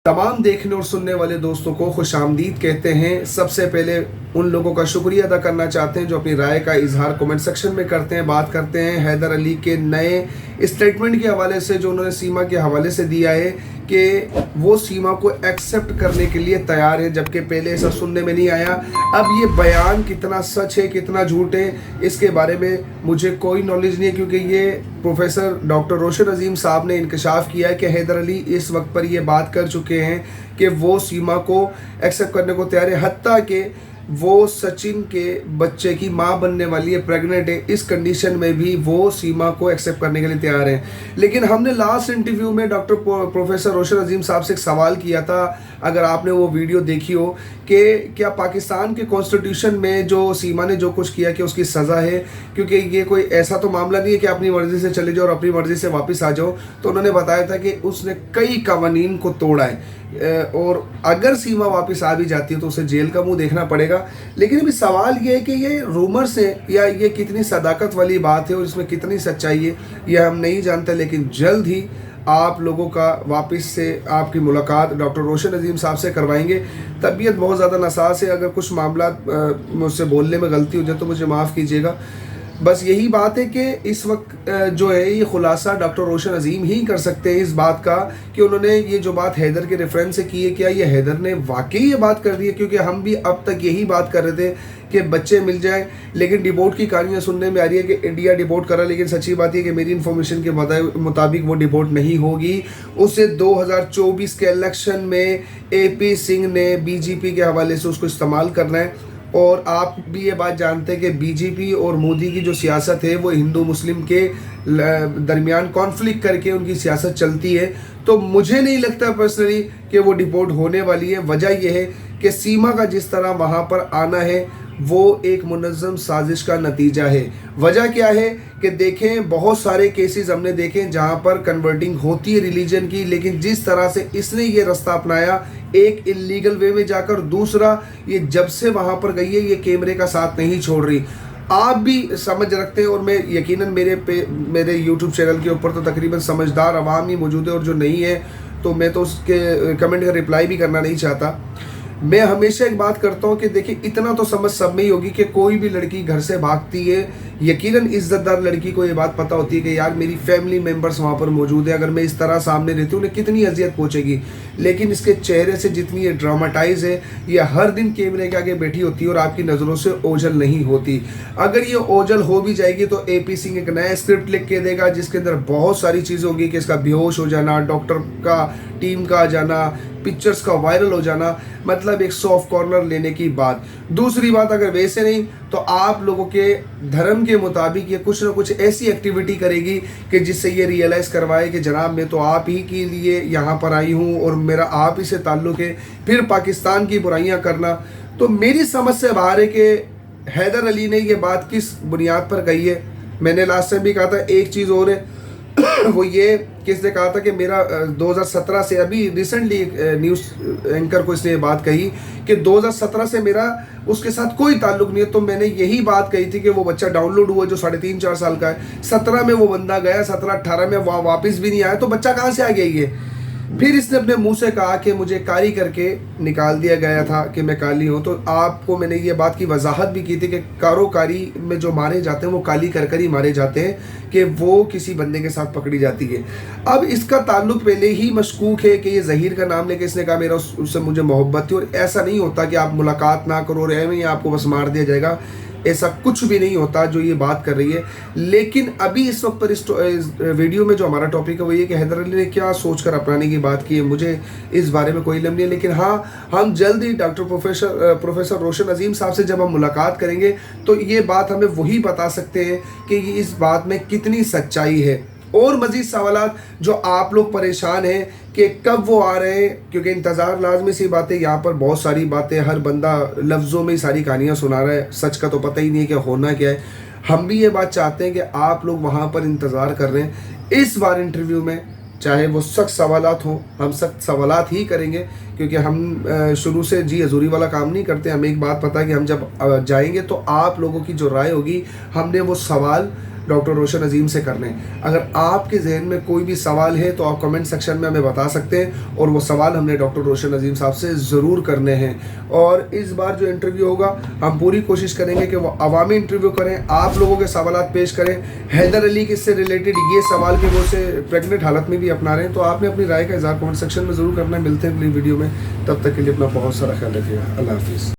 तमाम देखने और सुनने वाले दोस्तों को खुशामदीद कहते हैं। सबसे पहले उन लोगों का शुक्रिया अदा करना चाहते हैं जो अपनी राय का इजहार कमेंट सेक्शन में करते हैं, बात करते हैं हैदर अली के नए स्टेटमेंट के हवाले से जो उन्होंने सीमा के हवाले से दिया है कि वो सीमा को एक्सेप्ट करने के लिए तैयार है, जबकि पहले ऐसा सुनने में नहीं आया। अब ये बयान कितना सच है कितना झूठ है इसके बारे में मुझे कोई नॉलेज नहीं है, क्योंकि ये प्रोफेसर डॉक्टर रोशन अजीम साहब ने इंकशाफ किया है कि हैदर अली इस वक्त पर ये बात कर चुके हैं कि वो सीमा को एक्सेप्ट करने को तैयार है। हत्ता कि वो सचिन के बच्चे की मां बनने वाली है, प्रेग्नेंट है, इस कंडीशन में भी वो सीमा को एक्सेप्ट करने के लिए तैयार है। लेकिन हमने लास्ट इंटरव्यू में डॉक्टर प्रोफेसर रोशन अजीम साहब से एक सवाल किया था, अगर आपने वो वीडियो देखी हो, कि क्या पाकिस्तान के कॉन्स्टिट्यूशन में जो सीमा ने जो कुछ किया कि उसकी सज़ा है, क्योंकि ये कोई ऐसा तो मामला नहीं है कि अपनी मर्ज़ी से चले जाओ और अपनी मर्ज़ी से वापस आ जाओ। तो उन्होंने बताया था कि उसने कई कवानीन को तोड़ा है और अगर सीमा वापस आ भी जाती है तो उसे जेल का मुंह देखना पड़ेगा। लेकिन अभी सवाल ये है कि ये रूमर्स है या ये कितनी सदाकत वाली बात है और इसमें कितनी सच्चाई है ये हम नहीं जानते। लेकिन जल्द ही आप लोगों का वापस से आपकी मुलाकात डॉक्टर रोशन अजीम साहब से करवाएंगे। तबीयत बहुत ज़्यादा नासाज है, अगर कुछ मामला मुझसे बोलने में गलती हो जाए तो मुझे माफ़ कीजिएगा। बस यही बात है कि इस वक्त जो है ये खुलासा डॉक्टर रोशन अजीम ही कर सकते हैं इस बात का कि उन्होंने ये जो बात हैदर के रेफरेंस से की है, क्या ये हैदर ने वाकई ये बात कर दी है। क्योंकि हम भी अब तक यही बात कर रहे थे कि बच्चे मिल जाएं, लेकिन डिपोर्ट की कहानियाँ सुनने में आ रही है कि इंडिया डिपोर्ट करा। लेकिन सच्ची बात है कि मेरी इन्फॉर्मेशन के मुताबिक वो डिपोर्ट नहीं होगी। उसे 2024 के इलेक्शन में AP सिंह ने BJP के हवाले से उसको इस्तेमाल करना है। और आप भी ये बात जानते हैं कि BJP और मोदी की जो सियासत है वो हिंदू मुस्लिम के दरमियान कॉन्फ्लिक्ट करके उनकी सियासत चलती है। तो मुझे नहीं लगता पर्सनली कि वो डिपोर्ट होने वाली है। वजह यह है कि सीमा का जिस तरह वहाँ पर आना है वो एक मुनज़्ज़म साजिश का नतीजा है। वजह क्या है कि देखें, बहुत सारे केसेस हमने देखे जहाँ पर कन्वर्टिंग होती है रिलीजन की, लेकिन जिस तरह से इसने ये रास्ता अपनाया, एक इलीगल वे में जाकर, दूसरा ये जब से वहाँ पर गई है ये कैमरे का साथ नहीं छोड़ रही। आप भी समझ रखते हैं और मैं यकीनन मेरे YouTube चैनल के ऊपर तो तकरीबन समझदार आवाम ही मौजूद है, और जो नहीं है तो मैं तो उसके कमेंट का रिप्लाई भी करना नहीं चाहता। मैं हमेशा एक बात करता हूँ कि देखिए, इतना तो समझ सब में ही होगी कि कोई भी लड़की घर से भागती है, यकीनन इज्जतदार लड़की को ये बात पता होती है कि यार मेरी फैमिली मेंबर्स वहाँ पर मौजूद है, अगर मैं इस तरह सामने रहती हूँ उन्हें कितनी अजियत पहुँचेगी। लेकिन इसके चेहरे से जितनी ये ड्रामाटाइज है, ये हर दिन कैमरे के आगे बैठी होती है और आपकी नज़रों से ओझल नहीं होती। अगर ये ओझल हो भी जाएगी तो AP सिंह एक नया स्क्रिप्ट लिख के देगा जिसके अंदर बहुत सारी चीज़ें होंगी कि इसका बेहोश हो जाना, डॉक्टर का टीम का आ जाना, पिक्चर्स का वायरल हो जाना, मतलब एक सॉफ्ट कॉर्नर लेने की बात। दूसरी बात, अगर वैसे नहीं तो आप लोगों के धर्म के मुताबिक ये कुछ ना कुछ ऐसी एक्टिविटी करेगी कि जिससे ये रियलाइज़ करवाए कि जनाब मैं तो आप ही के लिए यहाँ पर आई हूँ और मेरा आप ही से ताल्लुक़ है। फिर पाकिस्तान की बुराइयाँ करना, तो मेरी समझ से बाहर है कि हैदर अली ने ये बात किस बुनियाद पर कही है। मैंने लास्ट टाइम भी कहा था, एक चीज़ और है वो ये किसने कहा था कि मेरा 2017 से, अभी रिसेंटली न्यूज़ एंकर को इसने ये बात कही कि 2017 से मेरा उसके साथ कोई ताल्लुक नहीं है। तो मैंने यही बात कही थी कि वो बच्चा डाउनलोड हुआ जो 3.5-4 साल का है, 17 में वो बंदा गया, 17-18 में वापस भी नहीं आया, तो बच्चा कहाँ से आ गया ये। फिर इसने अपने मुंह से कहा कि मुझे कारी करके निकाल दिया गया था कि मैं काली हूँ। तो आपको मैंने ये बात की वजाहत भी की थी कि कारोकारी में जो मारे जाते हैं वो काली कर ही मारे जाते हैं, कि वो किसी बंदे के साथ पकड़ी जाती है। अब इसका ताल्लुक पहले ही मशकूक है कि ये ज़हीर का नाम लेके इसने कहा मेरा उससे मुझे मोहब्बत थी। और ऐसा नहीं होता कि आप मुलाकात ना करो और में आपको बस मार दिया जाएगा, ऐसा कुछ भी नहीं होता जो ये बात कर रही है। लेकिन अभी इस वक्त पर इस वीडियो में जो हमारा टॉपिक है वो ये कि हैदर अली ने क्या सोचकर अपनाने की बात की है, मुझे इस बारे में कोई इल्म नहीं है। लेकिन हाँ, हम जल्द ही डॉक्टर प्रोफेसर रोशन अजीम साहब से जब हम मुलाकात करेंगे तो ये बात हमें वही बता सकते हैं कि इस बात में कितनी सच्चाई है। और मज़ीद सवालात जो आप लोग परेशान हैं कि कब वो आ रहे हैं, क्योंकि इंतज़ार लाजमी सी बात है। यहाँ पर बहुत सारी बातें, हर बंदा लफ्ज़ों में ही सारी कहानियाँ सुना रहा है, सच का तो पता ही नहीं है कि होना क्या है। हम भी ये बात चाहते हैं कि आप लोग वहाँ पर इंतज़ार कर रहे हैं। इस बार इंटरव्यू में चाहे वो सख्त सवालात हों, हम सख्त सवालात ही करेंगे, क्योंकि हम शुरू से जी हजूरी वाला काम नहीं करते। हमें एक बात पता है कि हम जब जाएंगे तो आप लोगों की जो राय होगी, हमने वो सवाल डॉक्टर रोशन अजीम से करने। अगर आपके जहन में कोई भी सवाल है तो आप कमेंट सेक्शन में हमें बता सकते हैं और वो सवाल हमने डॉक्टर रोशन अजीम साहब से ज़रूर करने हैं। और इस बार जो इंटरव्यू होगा हम पूरी कोशिश करेंगे कि वो अवामी इंटरव्यू करें, आप लोगों के सवालात पेश करें। हैदर अली के से रिलेटेड ये सवाल कि वो उसे प्रेग्नेंट हालत में भी अपना रहे हैं, तो आपने अपनी राय का इज़हार कमेंट सेक्शन में ज़रूर करना है। मिलते हैं अगली वीडियो में, तब तक के लिए अपना बहुत सारा ख्याल रखिएगा। अल्लाह हाफिज़।